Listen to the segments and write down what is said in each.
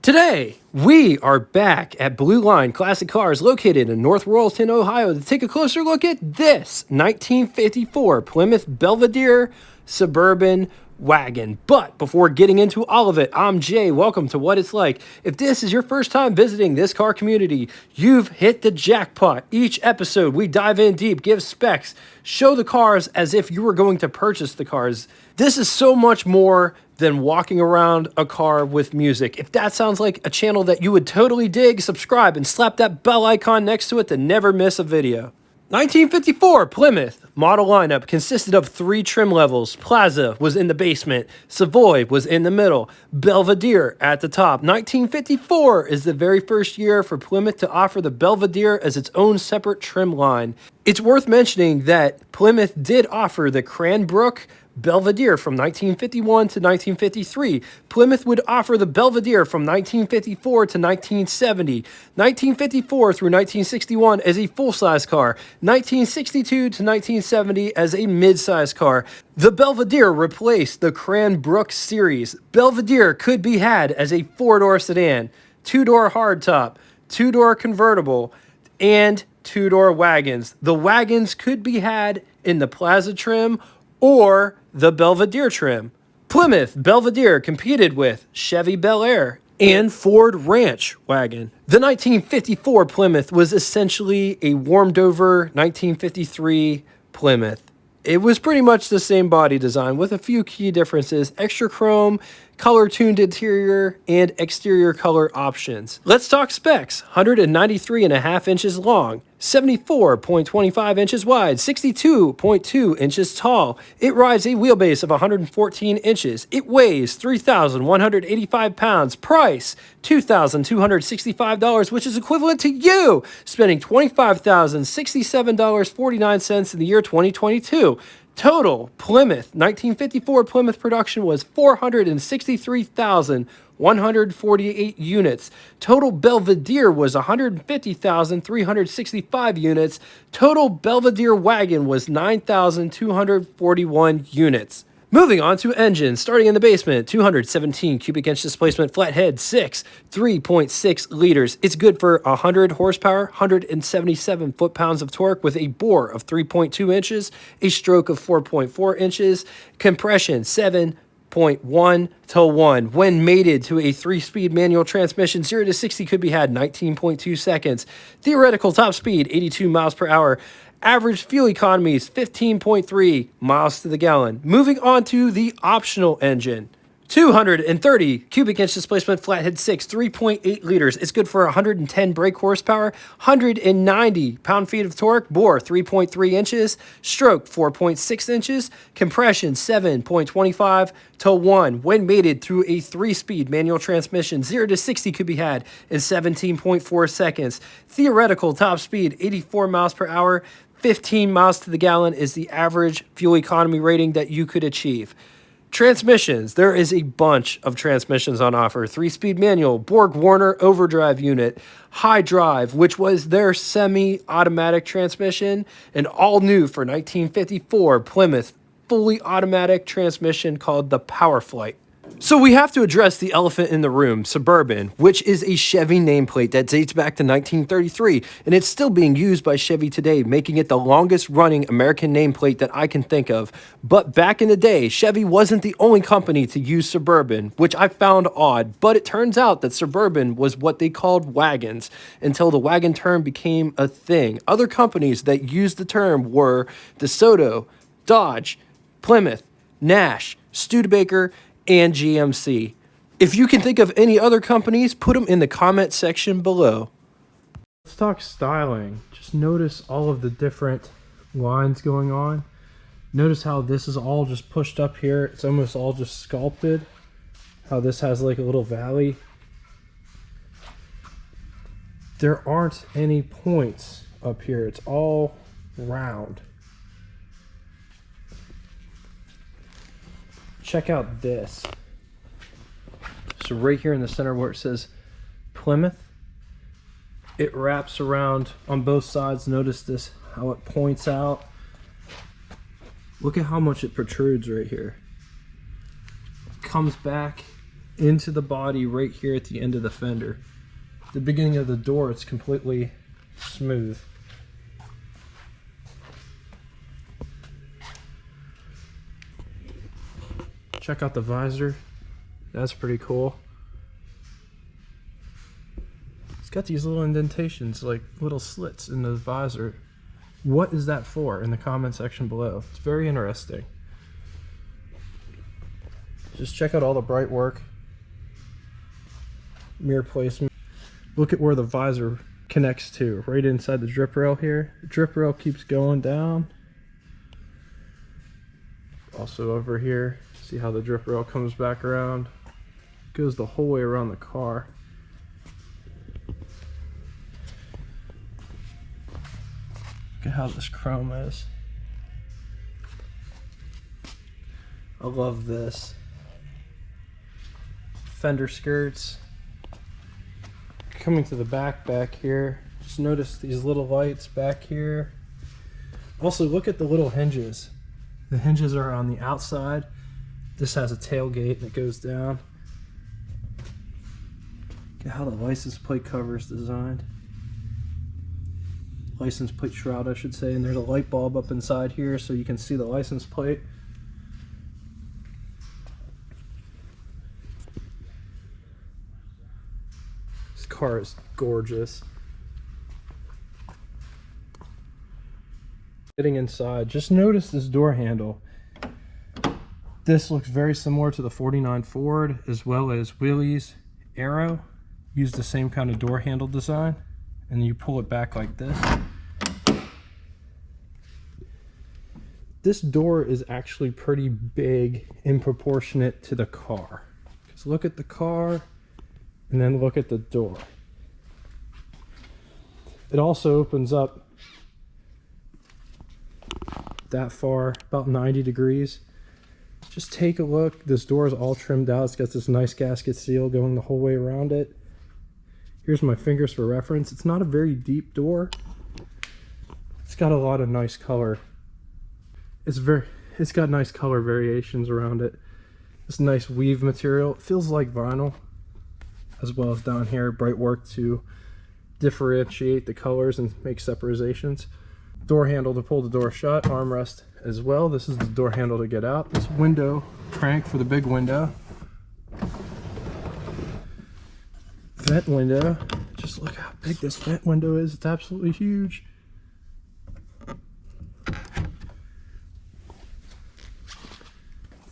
Today, we are back at Blue Line Classic Cars located in North Royalton, Ohio to take a closer look at this 1954 Plymouth Belvedere Suburban wagon. But before getting into all of it, I'm Jay. Welcome to What It's Like. If this is your first time visiting this car community, you've hit the jackpot. Each episode, we dive in deep, give specs, show the cars as if you were going to purchase the cars. This is so much more than walking around a car with music. If that sounds like a channel that you would totally dig, subscribe and slap that bell icon next to it to never miss a video. 1954 Plymouth model lineup consisted of 3 trim levels. Plaza was in the basement, Savoy was in the middle, Belvedere at the top. 1954 is the very first year for Plymouth to offer the Belvedere as its own separate trim line. It's worth mentioning that Plymouth did offer the Cranbrook Belvedere from 1951 to 1953. Plymouth would offer the Belvedere from 1954 to 1970, 1954 through 1961 as a full-size car, 1962 to 1970 as a mid-size car. The Belvedere replaced the Cranbrook series. Belvedere could be had as a 4-door sedan, 2-door hardtop, 2-door convertible, and 2-door wagons. The wagons could be had in the Plaza trim or the Belvedere trim. Plymouth Belvedere competed with Chevy Bel Air and Ford Ranch wagon. The 1954 Plymouth was essentially a warmed over 1953 Plymouth. It was pretty much the same body design with a few key differences: extra chrome, color tuned interior, and exterior color options. Let's talk specs. 193.5 inches long, 74.25 inches wide, 62.2 inches tall. It rides a wheelbase of 114 inches. It weighs 3,185 pounds. Price, $2,265, which is equivalent to you spending $25,067.49 in the year 2022. Total Plymouth 1954 Plymouth production was 463,148 units. Total Belvedere was 150,365 units. Total Belvedere wagon was 9,241 units. Moving on to engines, starting in the basement, 217 cubic inch displacement flathead 6, 3.6 liters. It's good for 100 horsepower, 177 foot-pounds of torque with a bore of 3.2 inches, a stroke of 4.4 inches, compression 7.1 to 1. When mated to a 3-speed manual transmission, 0 to 60 could be had 19.2 seconds. Theoretical top speed, 82 miles per hour. Average fuel economy is 15.3 miles to the gallon. Moving on to the optional engine. 230 cubic inch displacement flathead 6, 3.8 liters. It's good for 110 brake horsepower, 190 pound-feet of torque, bore 3.3 inches, stroke 4.6 inches, compression 7.25 to 1. When mated through a 3-speed manual transmission, 0 to 60 could be had in 17.4 seconds. Theoretical top speed, 84 miles per hour, 15 miles to the gallon is the average fuel economy rating that you could achieve. Transmissions. There is a bunch of transmissions on offer. 3-speed manual, Borg-Warner overdrive unit, high drive, which was their semi-automatic transmission, and all new for 1954 Plymouth fully automatic transmission called the Powerflight. So we have to address the elephant in the room, Suburban, which is a Chevy nameplate that dates back to 1933, and it's still being used by Chevy today, making it the longest running American nameplate that I can think of. But back in the day, Chevy wasn't the only company to use Suburban, which I found odd, but it turns out that Suburban was what they called wagons until the wagon term became a thing. Other companies that used the term were DeSoto, Dodge, Plymouth, Nash, Studebaker, and GMC. If you can think of any other companies, put them in the comment section below. Let's talk styling. Just notice all of the different lines going on. Notice how this is all just pushed up here. It's almost all just sculpted. How this has like a little valley. There aren't any points up here. It's all round. Check out this. So right here in the center where it says Plymouth, it wraps around on both sides. Notice this, how it points out. Look at how much it protrudes right here. Comes back into the body right here at the end of the fender. The beginning of the door, it's completely smooth. Check out the visor. That's pretty cool. It's got these little indentations, like little slits in the visor. What is that for? In the comment section below. It's very interesting. Just check out all the bright work. Mirror placement. Look at where the visor connects to, right inside the drip rail here. The drip rail keeps going down. Also over here, see how the drip rail comes back around. Goes the whole way around the car. Look at how this chrome is. I love this. Fender skirts. Coming to the back here, just notice these little lights back here. Also, look at the little hinges. The hinges are on the outside. This has a tailgate that goes down. Look at how the license plate cover is designed. License plate shroud, I should say, and there's a light bulb up inside here so you can see the license plate. This car is gorgeous. Getting inside, just notice this door handle. This looks very similar to the 49 Ford, as well as Willys Arrow. Use the same kind of door handle design, and you pull it back like this. This door is actually pretty big in proportionate to the car. Just look at the car and then look at the door. It also opens up that far, about 90 degrees. Just take a look. This door is all trimmed out. It's got this nice gasket seal going the whole way around it. Here's my fingers for reference. It's not a very deep door. It's got a lot of nice color. It's got nice color variations around it. This nice weave material. It feels like vinyl, as well as down here, bright work to differentiate the colors and make separations. Door handle to pull the door shut, armrest as well. This is the door handle to get out. This window crank for the big window. Vent window. Just look how big this vent window is. It's absolutely huge.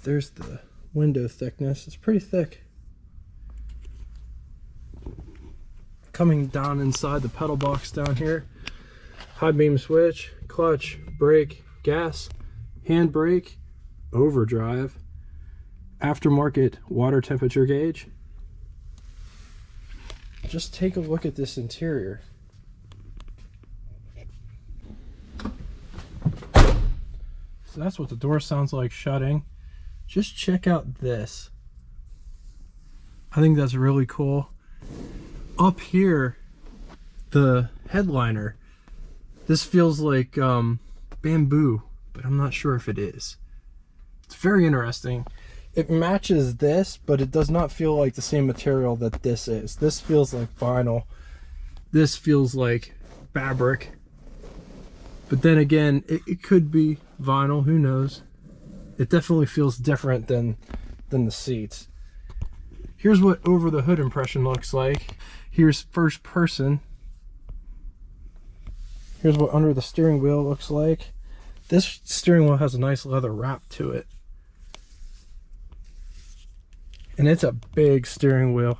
There's the window thickness. It's pretty thick. Coming down inside the pedal box down here. High beam switch, clutch, brake, gas, handbrake, overdrive, aftermarket water temperature gauge. Just take a look at this interior. So that's what the door sounds like shutting. Just check out this. I think that's really cool. Up here, the headliner. This feels like bamboo, but I'm not sure if it is. It's very interesting. It matches this, but it does not feel like the same material that this is. This feels like vinyl. This feels like fabric. But then again, it could be vinyl, who knows? It definitely feels different than the seats. Here's what over the hood impression looks like. Here's first person. Here's what under the steering wheel looks like. This steering wheel has a nice leather wrap to it. And it's a big steering wheel.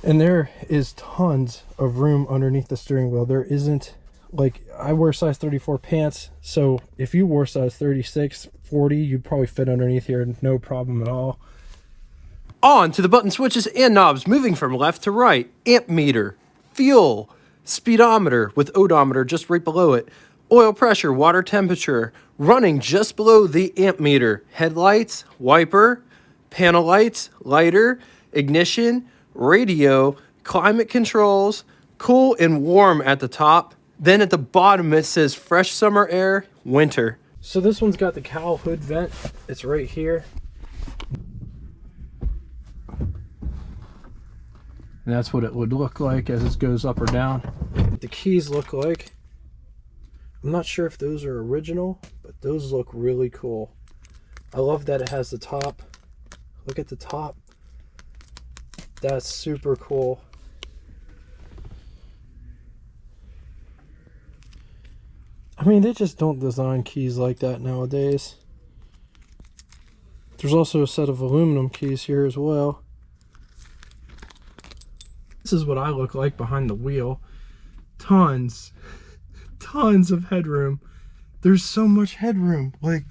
And there is tons of room underneath the steering wheel. There isn't, like, I wear size 34 pants, so if you wore size 36, 40, you'd probably fit underneath here, no problem at all. On to the button switches and knobs, moving from left to right. Amp meter, fuel, speedometer with odometer just right below it, oil pressure, water temperature, running just below the amp meter, headlights, wiper, panel lights, lighter, ignition, radio, climate controls, cool and warm at the top. Then at the bottom it says fresh summer air, winter. So this one's got the cowl hood vent. It's right here. And that's what it would look like as it goes up or down. What the keys look like. I'm not sure if those are original, but those look really cool. I love that it has the top. Look at the top. That's super cool. I mean, they just don't design keys like that nowadays. There's also a set of aluminum keys here as well. This is what I look like behind the wheel. Tons of headroom. There's so much headroom. Like,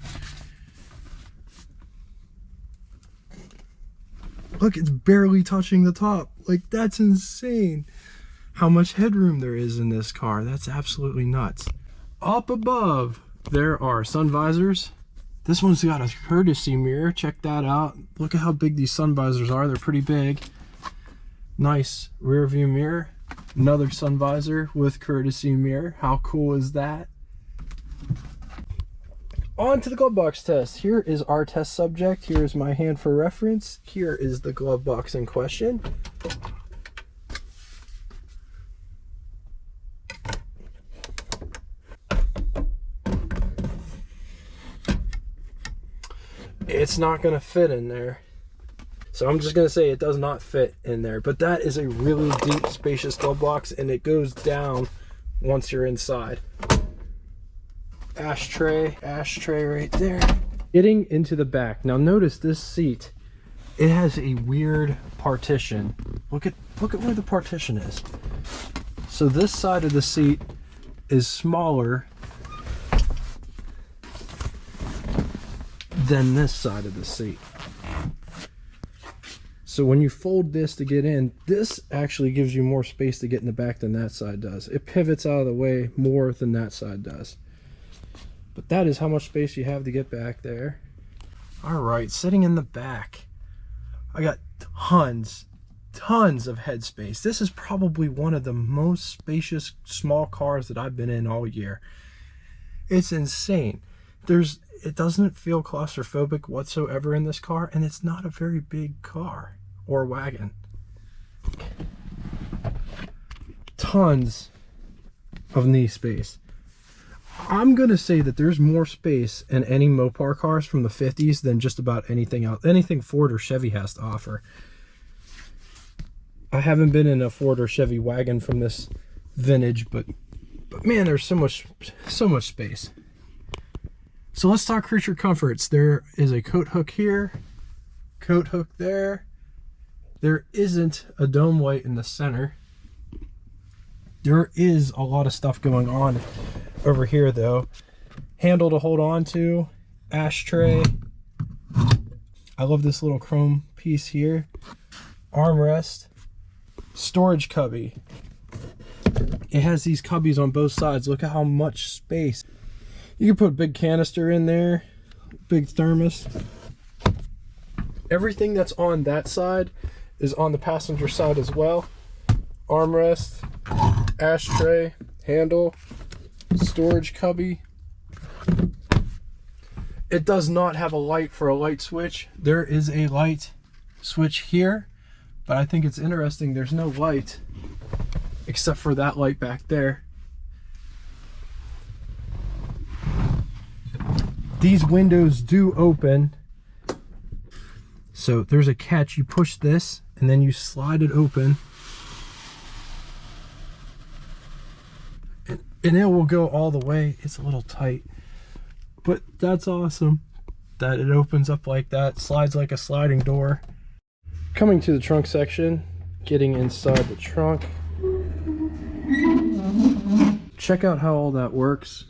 look, it's barely touching the top. Like, that's insane how much headroom there is in this car. That's absolutely nuts. Up above, there are sun visors. This one's got a courtesy mirror. Check that out. Look at how big these sun visors are. They're pretty big. Nice rear view mirror. Another sun visor with courtesy mirror. How cool is that? On to the glove box test. Here is our test subject. Here is my hand for reference. Here is the glove box in question. It's not going to fit in there. So I'm just going to say it does not fit in there. But that is a really deep, spacious glove box, and it goes down once you're inside. Ashtray right there. Getting into the back. Now notice this seat. It has a weird partition. Look at where the partition is. So this side of the seat is smaller than this side of the seat. So when you fold this to get in, this actually gives you more space to get in the back than that side does. It pivots out of the way more than that side does. But that is how much space you have to get back there. All right, sitting in the back, I got tons of headspace. This is probably one of the most spacious small cars that I've been in all year. It's insane. It doesn't feel claustrophobic whatsoever in this car, and it's not a very big car or wagon. Tons of knee space. I'm gonna say that there's more space in any Mopar cars from the 50s than just about anything else, anything Ford or Chevy has to offer. I haven't been in a Ford or Chevy wagon from this vintage, but man, there's so much space. So let's talk creature comforts. There is a coat hook here, coat hook there. There isn't a dome light in the center. There is a lot of stuff going on over here though. Handle to hold on to, ashtray. I love this little chrome piece here. Armrest, storage cubby. It has these cubbies on both sides. Look at how much space. You can put a big canister in there, big thermos. Everything that's on that side is on the passenger side as well. Armrest, ashtray, handle, storage cubby. It does not have a light for a light switch. There is a light switch here, but I think it's interesting there's no light except for that light back there. These windows do open. So there's a catch. You push this and then you slide it open. And it will go all the way. It's a little tight, but that's awesome that it opens up like that, slides like a sliding door. Coming to the trunk section, getting inside the trunk. Check out how all that works.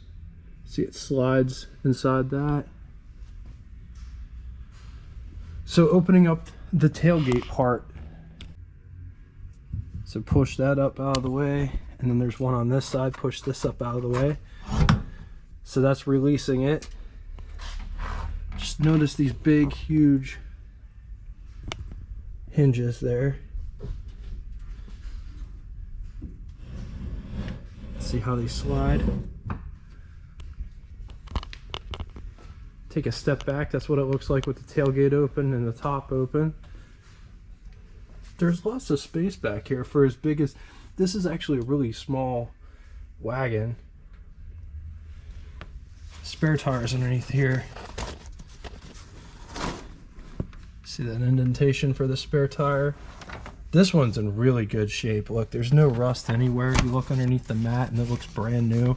See, it slides inside that. So opening up the tailgate part. So push that up out of the way. And then there's one on this side, push this up out of the way. So that's releasing it. Just notice these big, huge hinges there. See how they slide. Take a step back, that's what it looks like with the tailgate open and the top open. There's lots of space back here for as big as... This is actually a really small wagon. Spare tires underneath here. See that indentation for the spare tire? This one's in really good shape. Look, there's no rust anywhere. You look underneath the mat and it looks brand new.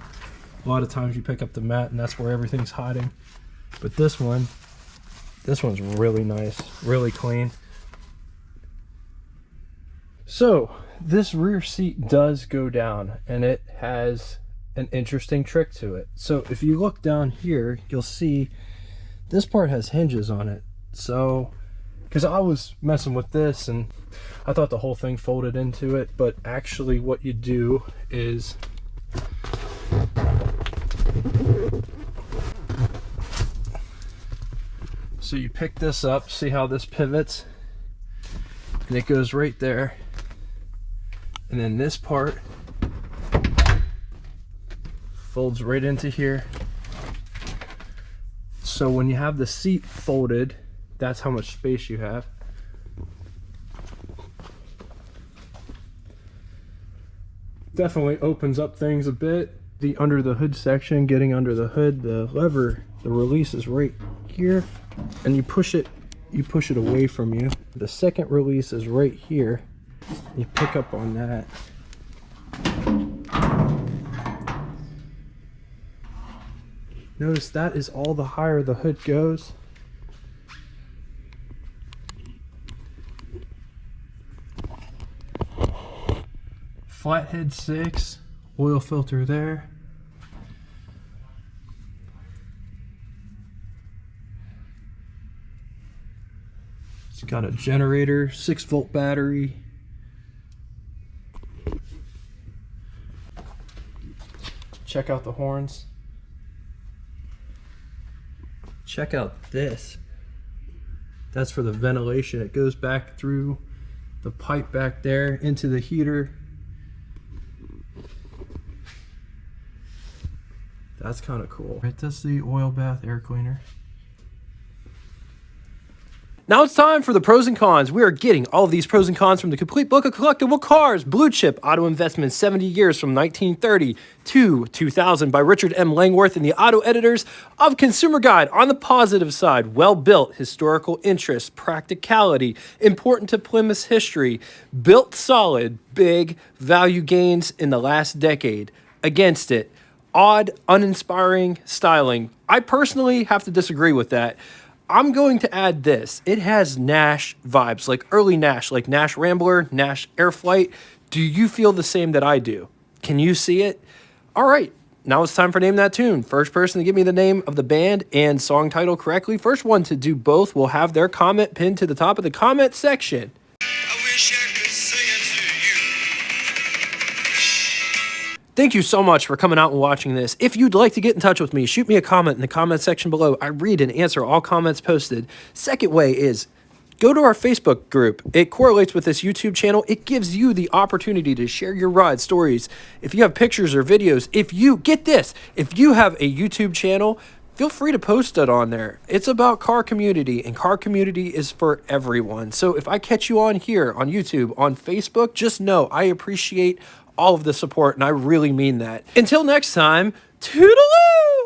A lot of times you pick up the mat and that's where everything's hiding. But this one's really nice, really clean. So this rear seat does go down, and it has an interesting trick to it. So if you look down here, you'll see this part has hinges on it. So, because I was messing with this and I thought the whole thing folded into it, but actually what you do is so you pick this up, see how this pivots, and it goes right there. And then this part folds right into here. So when you have the seat folded, that's how much space you have. Definitely opens up things a bit. The under the hood section, getting under the hood, the lever, the release is right here, and you push it away from you. The second release is right here. You pick up on that. Notice that is all the higher the hood goes. Flathead 6, oil filter there. It's got a generator, 6-volt battery. Check out the horns. Check out this. That's for the ventilation. It goes back through the pipe back there into the heater. That's kind of cool. Right, that's the oil bath air cleaner. Now it's time for the pros and cons. We are getting all of these pros and cons from the complete book of collectible cars, Blue Chip Auto Investment, 70 years from 1930 to 2000 by Richard M. Langworth and the Auto Editors of Consumer Guide. On the positive side, well-built, historical interest, practicality, important to Plymouth's history, built solid, big value gains in the last decade. Against it, odd, uninspiring styling. I personally have to disagree with that. I'm going to add this. It has Nash vibes, like early Nash, like Nash Rambler, Nash Airflight. Do you feel the same that I do? Can you see it? All right, now it's time for Name That Tune. First person to give me the name of the band and song title correctly. First one to do both will have their comment pinned to the top of the comment section. I wish I could sing it to you. Thank you so much for coming out and watching this. If you'd like to get in touch with me, shoot me a comment in the comment section below. I read and answer all comments posted. Second way is go to our Facebook group. It correlates with this YouTube channel. It gives you the opportunity to share your ride stories. If you have pictures or videos, if you have a YouTube channel, feel free to post it on there. It's about car community, and car community is for everyone. So if I catch you on here, on YouTube, on Facebook, just know I appreciate all of the support, and I really mean that. Until next time, toodaloo!